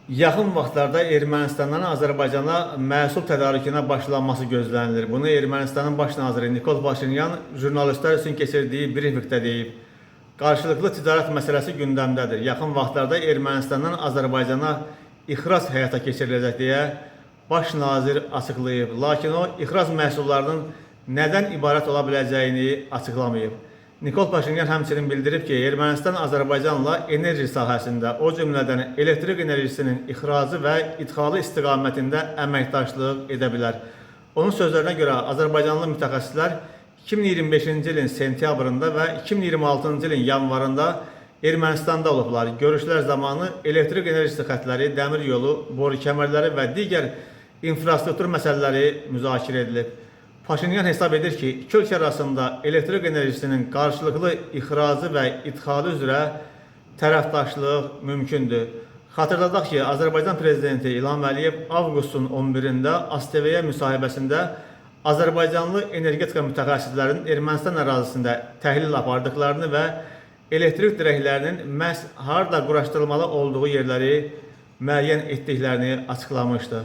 Yaxın vaxtlarda Ermənistandan Azərbaycana məhsul tədarükünə başlanması gözlənilir. Bunu Ermənistanın baş naziri Nikol Paşinyan jurnalistlər üçün keçirdiyi brifinqdə deyib. Qarşılıqlı ticarət məsələsi gündəmdədir. Yaxın vaxtlarda Ermənistandan Azərbaycana ixrac həyata keçiriləcək deyə baş nazir açıqlayıb. Lakin o, ixrac məhsullarının nədən ibarət ola biləcəyini açıqlamayıb. Nikol Paşinyan həmçinin bildirib ki, Ermənistan Azərbaycanla enerji sahəsində, o cümlədən elektrik enerjisinin ixracı və idxalı istiqamətində əməkdaşlıq edə bilər. Onun sözlərinə görə Azərbaycanlı mütəxəssislər 2025-ci ilin sentyabrında və 2026-cı ilin yanvarında Ermənistanda olublar. Görüşlər zamanı elektrik enerjisi xətləri, dəmir yolu, boru kəmərləri və digər infrastruktur məsələləri müzakirə edilib. Paşinyan hesab edir ki, iki ölkə arasında elektrik enerjisinin qarşılıqlı ixracı və idxalı üzrə tərəfdaşlıq mümkündür. Xatırladaq ki, Azərbaycan Prezidenti İlham Əliyev avqustun 11-də ASTV-yə müsahibəsində Azərbaycanlı energetika mütəxəssislərinin Ermənistan ərazisində təhlil apardıqlarını və elektrik dirəklərinin məhz harda quraşdırılmalı olduğu yerləri müəyyən etdiklərini açıqlamışdı.